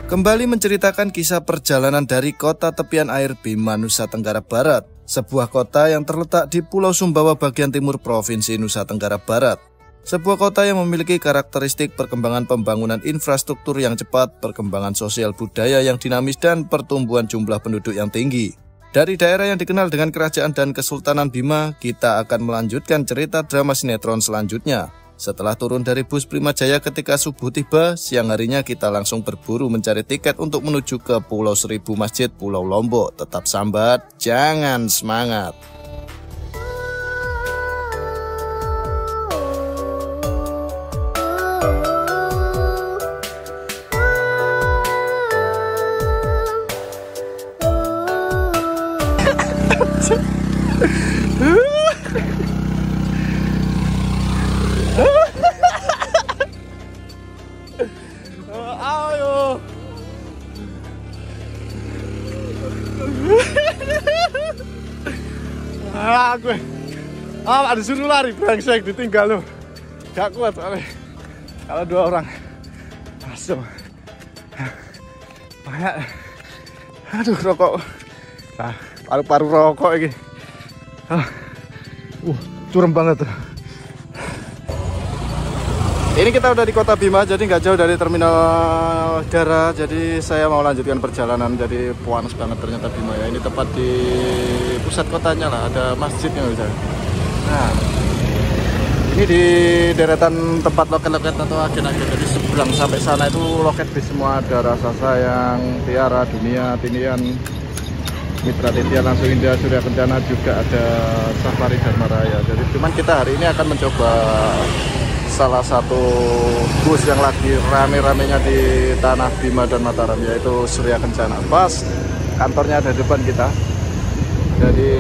Kembali menceritakan kisah perjalanan dari kota tepian air Bima, Nusa Tenggara Barat, sebuah kota yang terletak di Pulau Sumbawa bagian timur Provinsi Nusa Tenggara Barat. Sebuah kota yang memiliki karakteristik perkembangan pembangunan infrastruktur yang cepat, perkembangan sosial budaya yang dinamis, dan pertumbuhan jumlah penduduk yang tinggi. Dari daerah yang dikenal dengan kerajaan dan kesultanan Bima, kita akan melanjutkan cerita drama sinetron selanjutnya. Setelah turun dari bus Prima Jaya ketika subuh tiba, siang harinya kita langsung berburu mencari tiket untuk menuju ke Pulau Seribu Masjid, Pulau Lombok. Tetap sambat, jangan semangat. Ayo. Gue ada suruh lari, brengsek, ditinggal lo. Gak kuat soalnya. Kalau dua orang langsung banyak. Aduh, rokok. Nah, paru-paru rokok ini. Curem banget tuh. Ini kita udah di kota Bima, jadi nggak jauh dari terminal Dara. Jadi saya mau lanjutkan perjalanan. Jadi panas banget ternyata Bima ya. Ini tepat di pusat kotanya lah, ada masjidnya bisa. Nah, ini di deretan tempat loket-loket atau agen-agen. Jadi seberang sampai sana itu loket di semua, ada Rasa Sayang, Tiara, Dunia, Tinian, Mitra Titian, Langsung Indah, Surya Kencana, juga ada Safari Dharma Raya. Jadi cuman kita hari ini akan mencoba salah satu bus yang lagi rame-ramenya di Tanah Bima dan Mataram, yaitu Surya Kencana. Pas kantornya ada depan kita. Jadi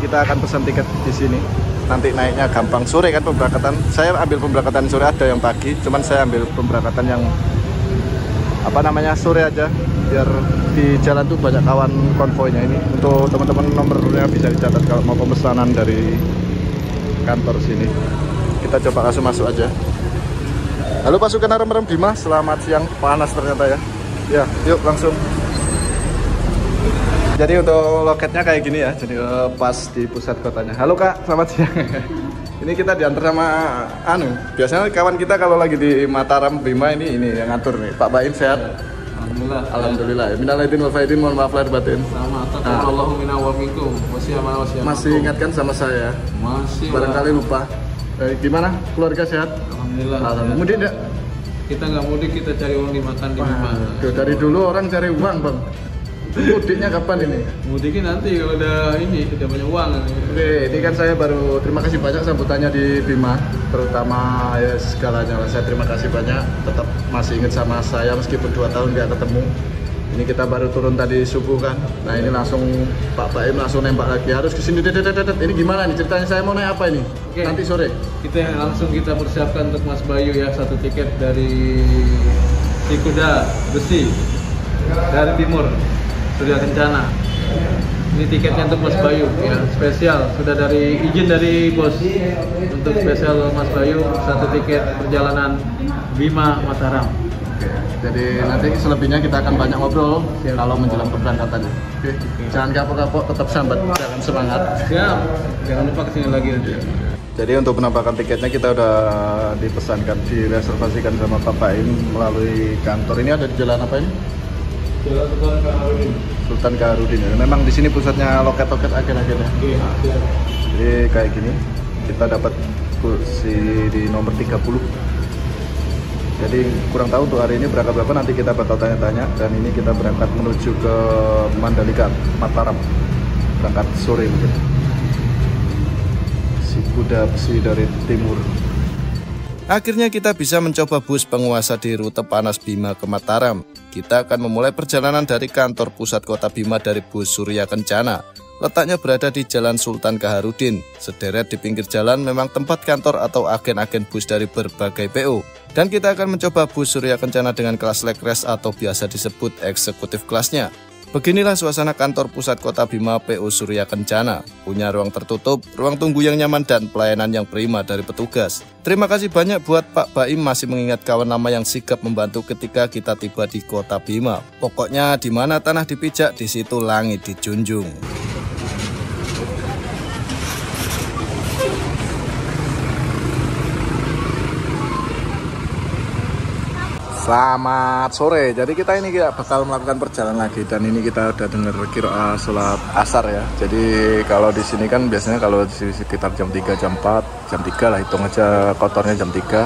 kita akan pesan tiket di sini. Nanti naiknya gampang, sore kan pemberangkatan. Saya ambil pemberangkatan sore, ada yang pagi, cuman saya ambil pemberangkatan yang sore aja, biar di jalan tuh banyak kawan konvoynya. Ini untuk teman-teman, nomornya bisa dicatat kalau mau pemesanan dari kantor sini. Kita coba langsung masuk aja. Halo pasukan Arem-Arem Bima, selamat siang. Panas ternyata ya. Ya, yuk langsung. Jadi untuk loketnya kayak gini ya. Jadi pas di pusat kotanya. Halo Kak, selamat siang. Ini kita diantar sama biasanya kawan kita kalau lagi di Mataram Bima ini yang ngatur nih. Pak Baim sehat? Alhamdulillah. Alhamdulillah. Minal aidin wal faizin, mohon maaf lahir batin. Sama taqabbalallahu minna wa minkum. Masih ingatkan sama saya? Masih. Barangkali lupa. Gimana? Keluarga sehat? Alhamdulillah. Mudik enggak? Kita nggak mudik, kita cari uang dimakan di rumah. Dari dulu orang cari uang, Bang. Mudiknya kapan ini? Mudiknya nanti kalau udah banyak uang. Oke, ini kan saya baru terima kasih banyak sambutannya di Bima, terutama ya segalanya. Saya terima kasih banyak, tetap masih ingat sama saya meskipun 2 tahun nggak ketemu. Ini kita baru turun tadi subuh kan. Nah ini langsung Pak Baim langsung nembak lagi, harus kesini. Ini gimana nih ceritanya, saya mau naik apa ini? Oke. Nanti sore Kita persiapkan untuk Mas Bayu ya, 1 tiket dari Cikuda Besi dari timur, Surya Kencana. Ini tiketnya untuk Mas Bayu ya, spesial, sudah dari izin dari bos. Untuk spesial Mas Bayu 1 tiket perjalanan Bima Mataram. Jadi nanti selebihnya kita akan banyak ngobrol kalau menjelang keberangkatannya. Oke. Jangan kapok-kapok, tetap sambat, jangan semangat. Siap, jangan lupa kesini lagi nanti. Jadi untuk penampakan tiketnya kita udah dipesankan, direservasikan sama Pak Baim melalui kantor. Ini ada di jalan apa ini? Jalan Sultan Kaharudin. Sultan Kaharudin. Memang di sini pusatnya loket-loket agen-agennya. Iya. Jadi kayak gini, kita dapat kursi di nomor 30. Jadi kurang tahu untuk hari ini berapa nanti kita bakal tanya-tanya. Dan ini kita berangkat menuju ke Mandalika, Mataram. Berangkat sore mungkin. Cikuda Besi dari timur. Akhirnya kita bisa mencoba bus penguasa di rute panas Bima ke Mataram. Kita akan memulai perjalanan dari kantor pusat kota Bima dari bus Surya Kencana. Letaknya berada di Jalan Sultan Kaharudin. Sederet di pinggir jalan memang tempat kantor atau agen-agen bus dari berbagai PO. Dan kita akan mencoba bus Surya Kencana dengan kelas leg rest atau biasa disebut eksekutif kelasnya. Beginilah suasana kantor pusat Kota Bima PU Surya Kencana. Punya ruang tertutup, ruang tunggu yang nyaman, dan pelayanan yang prima dari petugas. Terima kasih banyak buat Pak Baim masih mengingat kawan lama yang sigap membantu ketika kita tiba di Kota Bima. Pokoknya di mana tanah dipijak, di situ langit dijunjung. Selamat sore. Jadi kita bakal melakukan perjalanan lagi, dan ini kita udah dengar qiraah sholat asar ya. Jadi kalau di sini kan biasanya kalau di sekitar jam 3, jam 4, jam 3 lah, hitung aja kotornya jam 3.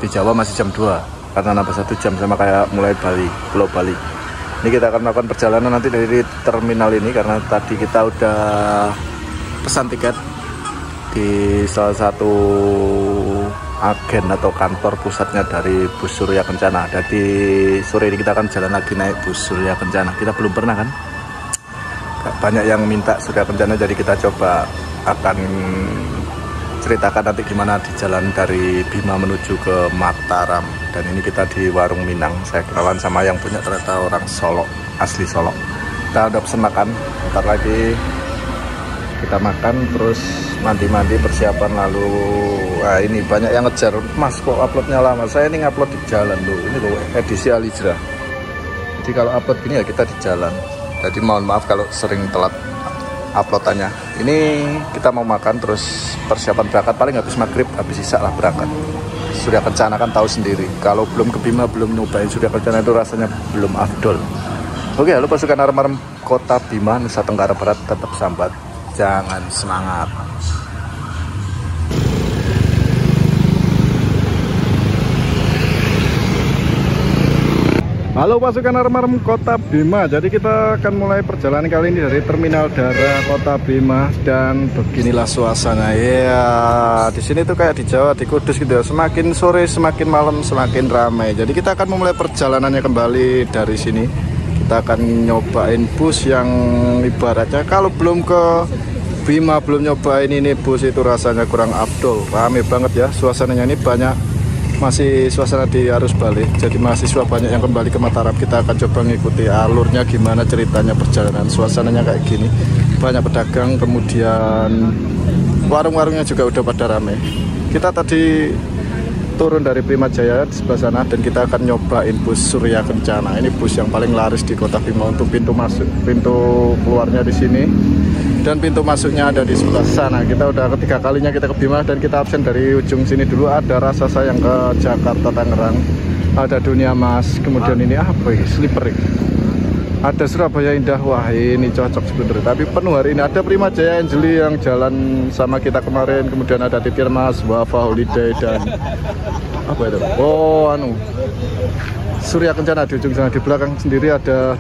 Di Jawa masih jam 2 karena nambah 1 jam, sama kayak mulai Bali, Pulau Bali. Ini kita akan melakukan perjalanan nanti dari terminal ini, karena tadi kita udah pesan tiket di salah satu agen atau kantor pusatnya dari Bus Surya Kencana. Jadi sore ini kita akan jalan lagi naik Bus Surya Kencana. Kita belum pernah kan? Banyak yang minta Surya Kencana, jadi kita coba akan ceritakan nanti gimana di jalan dari Bima menuju ke Mataram. Dan ini kita di Warung Minang. Saya kenalan sama yang punya, ternyata orang Solo, asli Solo. Kita udah pesen makan, ntar lagi kita makan, terus mandi-mandi persiapan, lalu nah ini banyak yang ngejar, Mas kok uploadnya lama. Saya ini ngupload di jalan loh, ini loh edisi Alijra. Jadi kalau upload gini ya kita di jalan, jadi mohon maaf kalau sering telat uploadannya. Ini kita mau makan terus persiapan berangkat, paling habis maghrib, habis isya lah berangkat. Surya Kencana kan tahu sendiri, kalau belum ke Bima, belum nyobain Surya Kencana itu rasanya belum afdol. Oke, halo pasukan arem-arem Kota Bima, Nusa Tenggara Barat, tetap sambat, jangan semangat. Halo pasukan arem-arem Kota Bima. Jadi kita akan mulai perjalanan kali ini dari Terminal Dara Kota Bima, dan beginilah suasana. Ya, di sini tuh kayak di Jawa, di Kudus gitu ya. Semakin sore, semakin malam, semakin ramai. Jadi kita akan memulai perjalanannya kembali dari sini. Kita akan nyobain bus yang ibaratnya kalau belum ke Bima, belum nyobain ini bus itu rasanya kurang afdol. Rame banget ya suasananya, ini banyak masih suasana di arus balik, jadi mahasiswa banyak yang kembali ke Mataram. Kita akan coba ngikuti alurnya gimana ceritanya perjalanan. Suasananya kayak gini, banyak pedagang, kemudian warung-warungnya juga udah pada rame. Kita tadi turun dari Prima Jaya di sebelah sana, dan kita akan nyobain bus Surya Kencana. Ini bus yang paling laris di Kota Bima. Untuk pintu masuk, pintu keluarnya di sini, dan pintu masuknya ada di sebelah sana. Kita udah ketiga kalinya kita ke Bima, dan kita absen dari ujung sini dulu. Ada rasa sayang ke Jakarta Tangerang, ada Dunia Mas, kemudian ini apa ini, Slipper ini. Ada Surabaya Indah. Wah ini cocok sebenarnya, tapi penuh hari ini. Ada Prima Jaya Anjeli yang jalan sama kita kemarin, kemudian ada Titir Mas, Wafa Holiday, dan apa itu, Surya Kencana di ujung sana. Di belakang sendiri ada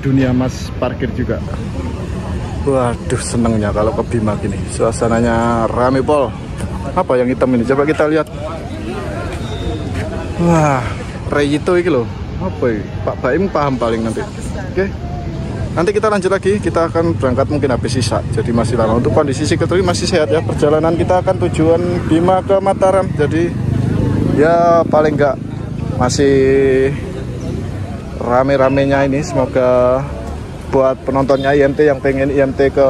Dunia Mas parkir juga. Waduh, senengnya kalau ke Bima gini, suasananya rame pol. Apa yang hitam ini? Coba kita lihat. Wah, Reyito ini loh. Apa ini? Pak Baim paham paling nanti. Oke, nanti kita lanjut lagi. Kita akan berangkat mungkin habis sisa, jadi masih lama. Untuk kondisi psikologi masih sehat ya. Perjalanan kita akan tujuan Bima ke Mataram. Jadi ya paling enggak masih rame-ramenya ini. Semoga buat penontonnya IMT yang pengen IMT ke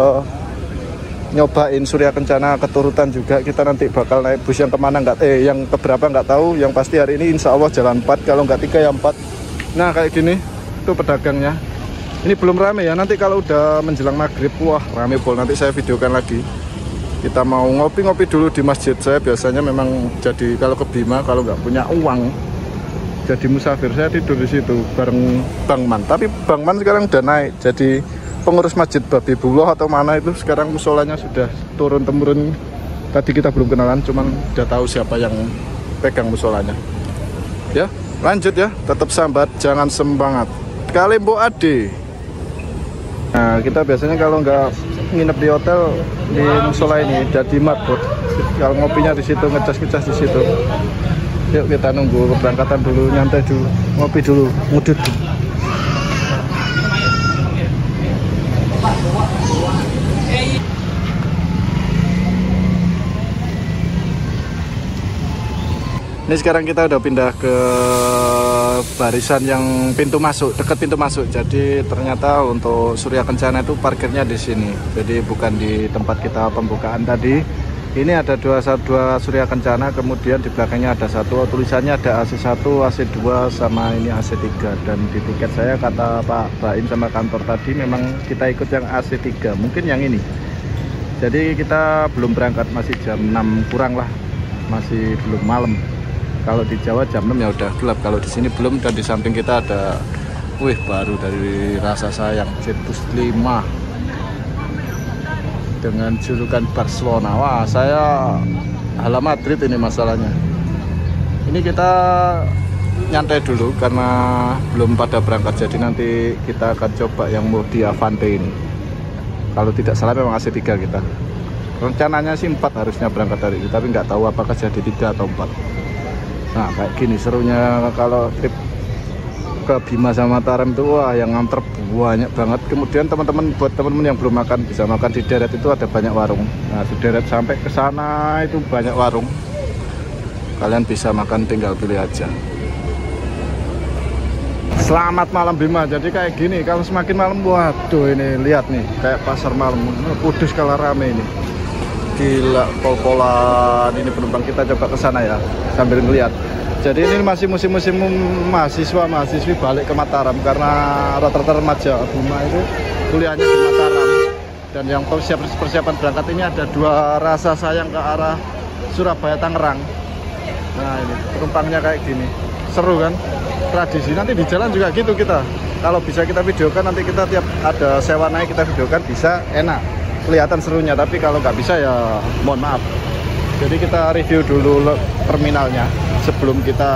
nyobain Surya Kencana keturutan juga, kita nanti bakal naik bus yang kemana yang keberapa nggak tahu. Yang pasti hari ini insya Allah jalan 4, kalau nggak 3 ya 4. Nah kayak gini tuh pedagangnya. Ini belum rame ya, nanti kalau udah menjelang maghrib wah rame pol. Nanti saya videokan lagi. Kita mau ngopi-ngopi dulu di masjid. Saya biasanya memang jadi kalau ke Bima, kalau nggak punya uang jadi musafir, saya tidur di situ bareng Bang Man. Tapi Bang Man sekarang udah naik jadi pengurus masjid Babi Buloh atau mana itu. Sekarang musolanya sudah turun temurun. Tadi kita belum kenalan, cuman udah tahu siapa yang pegang musolanya. Ya, lanjut ya, tetap sambat, jangan semangat. Kalembo Ade. Nah, kita biasanya kalau nggak nginep di hotel di musola ini jadi mabuk. Kalau ngopinya di situ, ngecas-ngecas di situ. Yuk kita nunggu keberangkatan dulu, nyantai dulu, ngopi dulu, ngudut. Ini sekarang kita udah pindah ke barisan yang pintu masuk, dekat pintu masuk. Jadi ternyata untuk Surya Kencana itu parkirnya di sini. Jadi bukan di tempat kita pembukaan tadi. Ini ada dua Surya Kencana, kemudian di belakangnya ada satu, tulisannya ada AC1, AC2 sama ini AC3. Dan di tiket saya kata Pak Baim sama kantor tadi memang kita ikut yang AC3, mungkin yang ini. Jadi kita belum berangkat, masih jam 6 kurang lah, masih belum malam. Kalau di Jawa jam 6 ya udah gelap, kalau di sini belum. Dan di samping kita ada, wih, baru dari Rasa Sayang Cetus 5 dengan julukan Barcelona. Wah, saya Hala Madrid ini masalahnya. Ini kita nyantai dulu karena belum pada berangkat, jadi nanti kita akan coba yang Modi Avante ini. Kalau tidak salah memang AC3 kita. Rencananya sih 4 harusnya berangkat hari ini, tapi nggak tahu apakah jadi 3 atau 4. Nah, kayak gini serunya kalau trip ke Bima sama Mataram itu, wah, yang nganter banyak banget. Kemudian teman-teman, buat teman-teman yang belum makan, bisa makan di Deret, itu ada banyak warung. Nah, di Deret sampai ke sana itu banyak warung. Kalian bisa makan, tinggal pilih aja. Selamat malam Bima. Jadi kayak gini, kalau semakin malam, waduh, ini lihat nih, kayak pasar malam. Kudus kalau rame ini. Gila, pol-polan ini penumpang. Kita coba ke sana ya sambil ngeliat. Jadi ini masih musim-musim mahasiswi balik ke Mataram karena rata-rata remaja Bima itu kuliahnya di Mataram. Dan yang persiapan berangkat ini ada 2 Rasa Sayang ke arah Surabaya Tangerang. Nah, ini penumpangnya kayak gini, seru kan? Tradisi nanti di jalan juga gitu kita. Kalau bisa kita videokan, nanti kita tiap ada sewa naik kita videokan, bisa enak. Kelihatan serunya, tapi kalau nggak bisa ya mohon maaf. Jadi kita review dulu terminalnya sebelum kita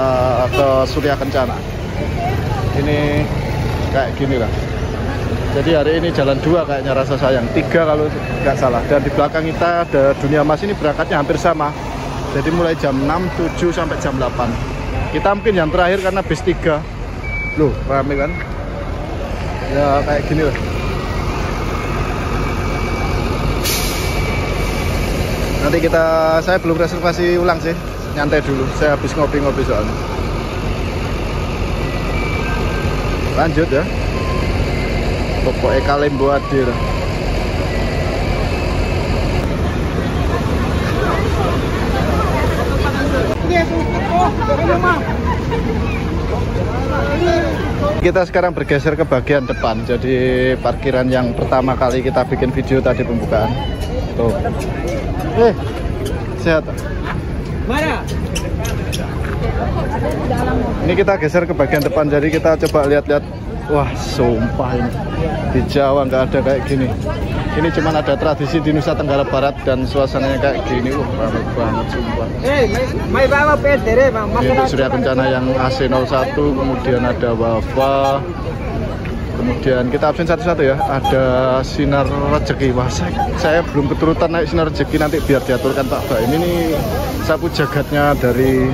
ke Surya Kencana. Ini kayak gini lah. Jadi hari ini jalan 2 kayaknya Rasa Sayang, 3 kalau nggak salah. Dan di belakang kita ada Dunia Mas, ini berangkatnya hampir sama. Jadi mulai jam 6, 7 sampai jam 8. Kita mungkin yang terakhir karena bis 3. Loh, rame kan? Ya kayak gini lah. Nanti saya belum reservasi ulang sih, nyantai dulu, saya habis ngopi-ngopi soalnya. Lanjut ya, pokoknya kalian buat dir. Kita sekarang bergeser ke bagian depan, jadi parkiran yang pertama kali kita bikin video tadi pembukaan. Tuh. Sehat. Mana? Ini kita geser ke bagian depan, jadi kita coba lihat-lihat. Wah, sumpah ini di Jawa nggak ada kayak gini. Ini cuma ada tradisi di Nusa Tenggara Barat dan suasananya kayak gini. Ramai banget sumpah. Ini Surya Kencana yang AC01, kemudian ada Wafa. Kemudian kita absen satu-satu ya. Ada Sinar Rezeki. Wah, saya belum keturutan naik Sinar Rezeki, nanti biar diaturkan Pak Baim. Ini sapu jagatnya dari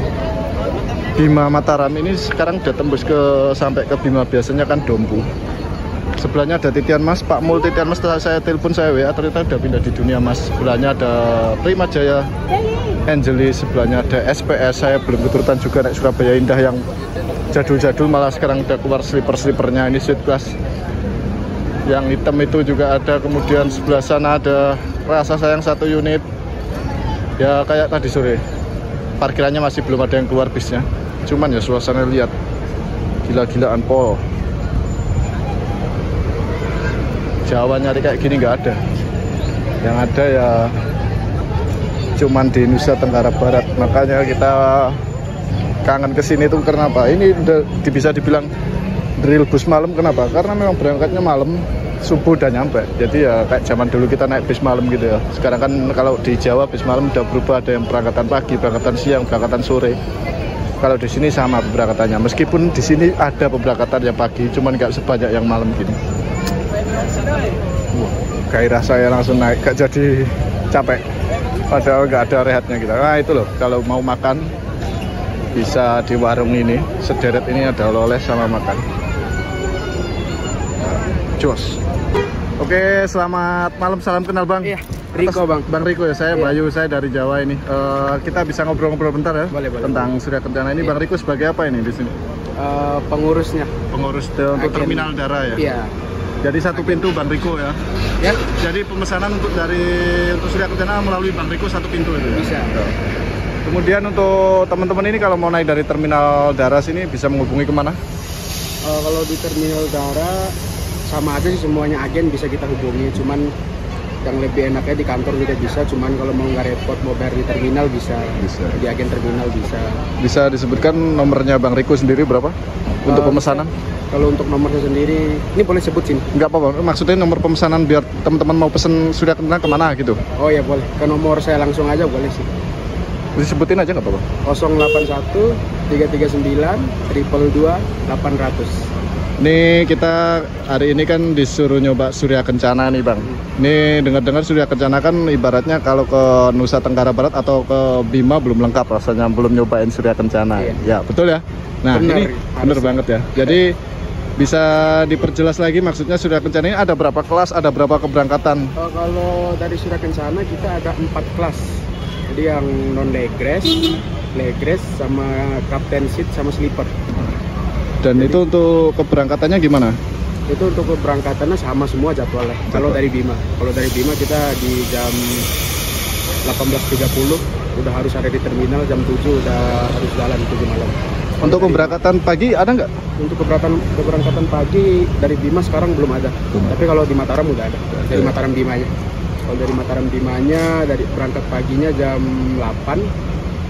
Bima Mataram. Ini sekarang udah tembus sampai ke Bima, biasanya kan Dompu. Sebelahnya ada Titian Mas, Pak Mul Titian Mas. Saya telepon, saya WA, ternyata udah pindah di Dunia Mas. Sebelahnya ada Prima Jaya Angelis, sebelahnya ada SPS. Saya belum keturutan juga naik Surabaya Indah yang jadul-jadul, malah sekarang udah keluar sleeper-sleepernya. Ini suite class yang hitam itu juga ada. Kemudian sebelah sana ada Rasa Sayang 1 unit ya, kayak tadi sore. Parkirannya masih belum ada yang keluar bisnya, cuman ya suasana lihat gila-gilaan po. Jawa nyari kayak gini nggak ada, yang ada ya cuman di Nusa Tenggara Barat. Makanya kita kangen kesini tuh kenapa? Ini udah bisa dibilang drill bus malam. Kenapa? Karena memang berangkatnya malam, subuh udah nyampe. Jadi ya kayak zaman dulu kita naik bis malam gitu ya. Sekarang kan kalau di Jawa bis malam udah berubah, ada yang berangkatan pagi, berangkatan siang, berangkatan sore. Kalau di sini sama pemberangkatannya, meskipun di sini ada pemberangkatan yang pagi, cuman nggak sebanyak yang malam gini. Gairah saya langsung naik, gak jadi capek. Padahal nggak ada rehatnya kita. Nah itu loh, kalau mau makan bisa di warung ini, sederet ini ada oleh-oleh sama makan. Jos. Oke, selamat malam, salam kenal Bang. Iya, Riko Bang. Bang Riko ya, saya Bayu, saya dari Jawa ini. Kita bisa ngobrol-ngobrol bentar ya? Boleh. Tentang Surya Kencana ini. Bang Riko sebagai apa ini di sini? Pengurusnya. Pengurus untuk terminal darah ya? Iya. Jadi satu pintu Bang Riko ya? Ya. Jadi pemesanan untuk Surya Kencana melalui Bang Riko satu pintu itu ya? Bisa. Kemudian untuk teman-teman ini kalau mau naik dari terminal darah sini bisa menghubungi kemana? Kalau di terminal darah sama aja sih, semuanya agen bisa kita hubungi. Cuman yang lebih enaknya di kantor juga bisa. Cuman kalau mau nggak repot mau bayar di terminal bisa. Di agen terminal bisa. Bisa disebutkan nomornya Bang Riko sendiri berapa untuk pemesanan? Kalau untuk nomornya sendiri, ini boleh sebut sini? Nggak apa-apa, maksudnya nomor pemesanan biar teman-teman mau pesen Surya Kencana kemana gitu? Oh ya boleh, ke nomor saya langsung aja boleh sih. Disebutin aja nggak apa-apa? 081 339 222 800. Ini kita hari ini kan disuruh nyoba Surya Kencana nih Bang. Ini dengar-dengar Surya Kencana kan ibaratnya kalau ke Nusa Tenggara Barat atau ke Bima belum lengkap rasanya, belum nyobain Surya Kencana. Iya. Ya betul ya? Nah ini bener banget ya. Jadi bisa diperjelas lagi maksudnya Surya Kencana ini ada berapa kelas, ada berapa keberangkatan? Kalau dari Surya Kencana kita ada 4 kelas. Jadi yang non leg race, sama captain seat sama sleeper. Dan jadi, itu untuk keberangkatannya gimana? Itu untuk keberangkatannya sama semua jadwalnya. Kalau dari Bima kita di jam 18.30 udah harus ada di terminal, jam 7 udah harus jalan 7 malam. Untuk keberangkatan pagi ada nggak? Untuk keberangkatan pagi dari Bima sekarang belum ada. Tapi kalau di Mataram udah ada. Dari Mataram Bimanya. Kalau dari Mataram Bimanya dari berangkat paginya jam 8.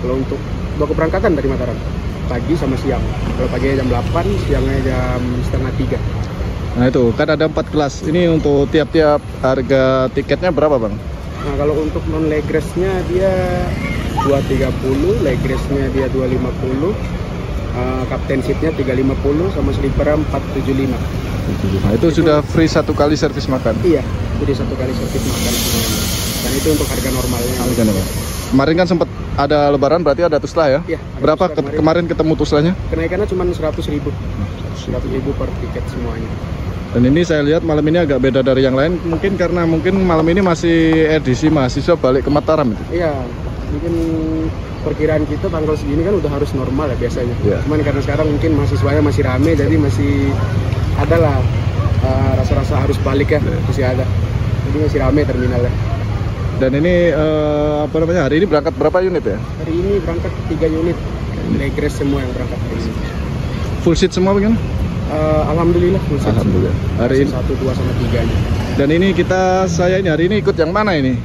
Kalau untuk dua keberangkatan dari Mataram pagi sama siang. Kalau paginya jam 8, siangnya jam setengah 3. Nah itu kan ada 4 kelas. Ini untuk tiap-tiap harga tiketnya berapa Bang? Nah kalau untuk non leg race-nya dia 230, leg race-nya dia 250, captain seat-nya 350, sama sleeper 475. Nah itu sudah free 1 kali servis makan? Iya, jadi 1 kali servis makan semuanya. Dan itu untuk harga normalnya. Harga normal. Kemarin kan sempat ada lebaran, berarti ada tuslah ya? Iya. Berapa kemarin ketemu tuslahnya? Kenaikannya cuma 100.000. 100.000 per tiket semuanya. Dan ini saya lihat malam ini agak beda dari yang lain, mungkin karena malam ini masih edisi mahasiswa balik ke Mataram itu. Iya, mungkin perkiraan kita tanggal segini kan udah harus normal ya biasanya. Yeah. Cuman karena sekarang mungkin mahasiswanya masih rame, jadi masih ada lah rasa-rasa harus balik ya, masih ada. Jadi masih rame terminalnya. Dan ini hari ini berangkat berapa unit ya? Hari ini berangkat 3 unit, leg race semua yang berangkat hari ini. Full seat semua bagaimana? Alhamdulillah full seat. Alhamdulillah. Hari ini 1, 2, sama 3 nya. Dan ini saya hari ini ikut yang mana ini?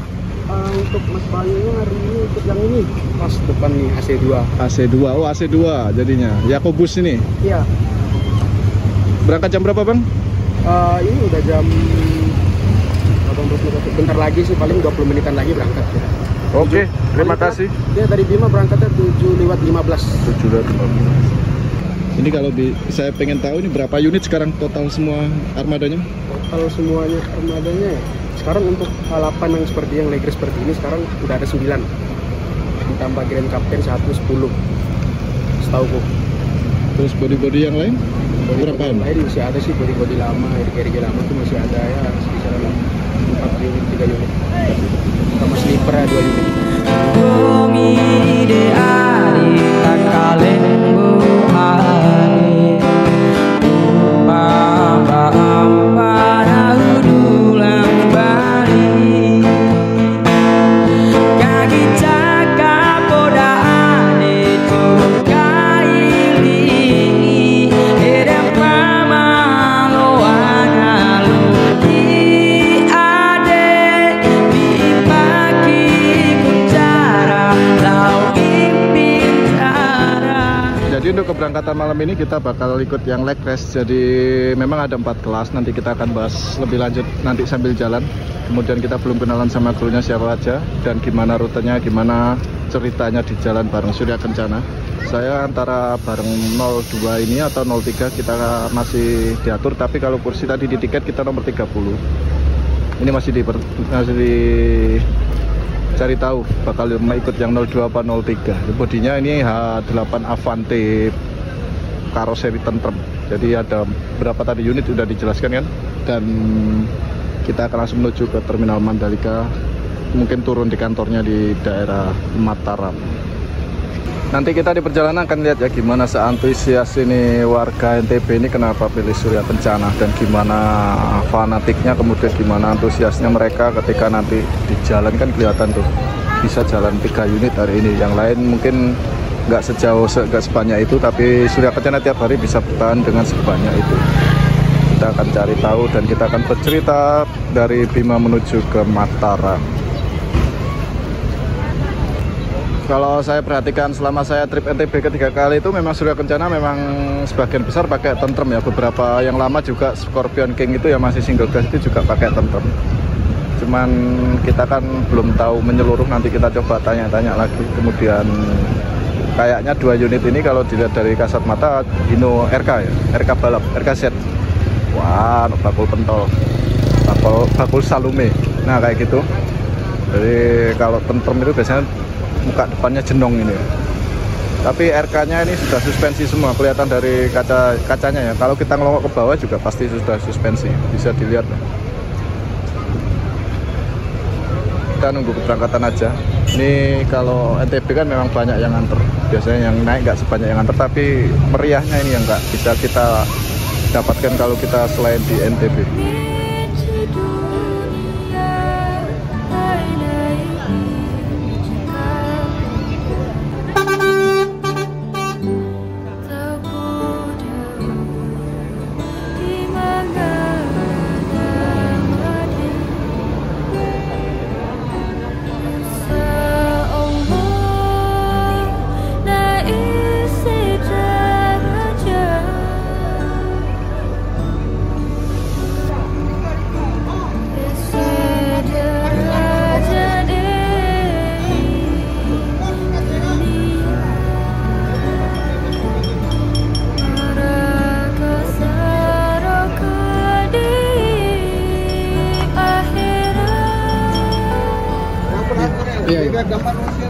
Untuk Mas Bayu hari ini ikut yang ini, pas depan nih AC2. AC2, oh AC2 jadinya. Yakobus ini. Iya. Berangkat jam berapa Bang? Ini udah jam 18 bentar lagi sih, paling 20 menitan lagi berangkat ya. Oke, terima kasih. Dia dari Bima berangkatnya 7:15. 7:15. Ini kalau saya pengen tahu ini berapa unit sekarang total semua armadanya? Total semuanya armadanya ya. Sekarang untuk balapan yang seperti yang leg race seperti ini sekarang udah ada 9. Ditambah Grand Captain 110. Setauku. Terus body-body yang lain? Berapa yang lain masih ada sih, body lama, RG lama tuh masih ada ya, sekitar 4 unit, 3 unit. Sama sleeper 2 unit. Untuk keberangkatan malam ini kita bakal ikut yang leg race. Jadi memang ada 4 kelas, nanti kita akan bahas lebih lanjut nanti sambil jalan. Kemudian kita belum kenalan sama krunya siapa aja dan gimana rutenya, gimana ceritanya di jalan bareng Surya Kencana. Saya antara bareng 02 ini atau 03 kita masih diatur, tapi kalau kursi tadi di tiket kita nomor 30. Ini masih cari tahu bakal ikut yang 02 apa 03. Bodinya ini H8 Avante karoseri tentrem. Jadi ada berapa tadi unit udah dijelaskan kan, dan kita akan langsung menuju ke Terminal Mandalika, mungkin turun di kantornya di daerah Mataram. Nanti kita di perjalanan akan lihat ya gimana seantusias ini warga NTB ini kenapa pilih Surya Kencana, dan gimana fanatiknya, kemudian gimana antusiasnya mereka ketika nanti di jalan. Kan kelihatan tuh bisa jalan 3 unit hari ini, yang lain mungkin nggak sebanyak itu, tapi Surya Kencana tiap hari bisa bertahan dengan sebanyak itu. Kita akan cari tahu dan kita akan bercerita dari Bima menuju ke Mataram. Kalau saya perhatikan selama saya trip NTB ketiga kali itu memang Surya Kencana memang sebagian besar pakai tentrem ya. Beberapa yang lama juga Scorpion King itu yang masih single gas itu juga pakai tentrem. Cuman kita kan belum tahu menyeluruh, nanti kita coba tanya-tanya lagi. Kemudian kayaknya 2 unit ini kalau dilihat dari kasat mata Hino RK ya, RK balap, RK set. Wah, bakul pentol, bakul salume. Nah kayak gitu. Jadi kalau tentrem itu biasanya muka depannya jenong ini, tapi RK-nya ini sudah suspensi semua, kelihatan dari kacanya ya. Kalau kita ngelongok ke bawah juga pasti sudah suspensi, bisa dilihat. Kita nunggu keberangkatan aja. Ini kalau NTB kan memang banyak yang nganter, biasanya yang naik nggak sebanyak yang nganter, tapi meriahnya ini yang nggak bisa kita dapatkan kalau kita selain di NTB.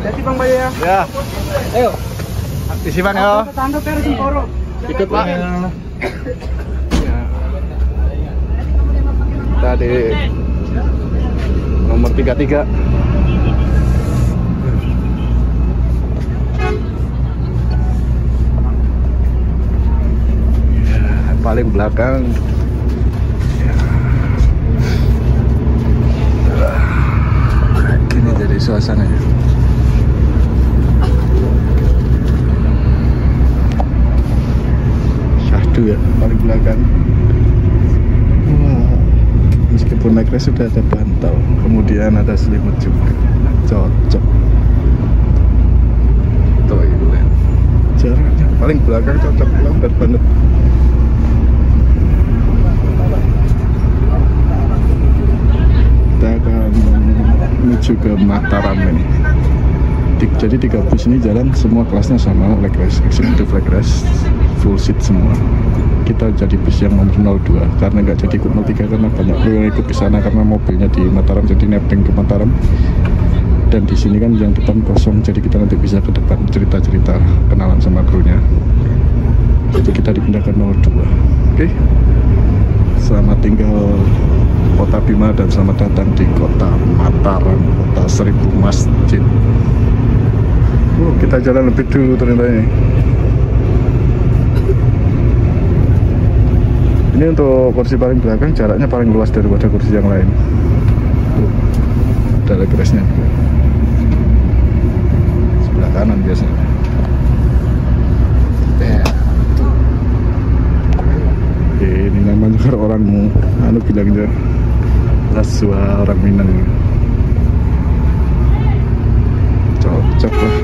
Jadi Bang Bayu ya. Ya. Ayo. Isi Bang ya. Ikut Pak. Tadi nomor 33. Ya, paling belakang. Gini jadi suasananya. Syahdu ya, paling belakang. Meskipun naiknya sudah ada bantal, kemudian ada selimut juga, cocok. Toilet, jaraknya paling belakang cocok, lambat banget. Kita akan menuju ke Mataram ini. Jadi 3 bus ini jalan semua kelasnya sama, leg race, executive leg race, full seat semua. Kita jadi bus yang nomor 02 karena nggak jadi ikut 03 karena banyak kru yang ikut ke sana karena mobilnya di Mataram, jadi nebeng ke Mataram. Dan di sini kan yang depan kosong, jadi kita nanti bisa ke depan cerita-cerita, kenalan sama krunya. Jadi kita dipindahkan 02. Oke. Selamat tinggal Kota Bima dan selamat datang di Kota Mataram, Kota 1000 Masjid. Kita jalan lebih dulu ternyata ini. Ini untuk kursi paling belakang, jaraknya paling luas daripada kursi yang lain. Ada legresnya. Sebelah kanan biasanya. Ini namanya orang bilangnya Laswa orang Minang. Cocok lah.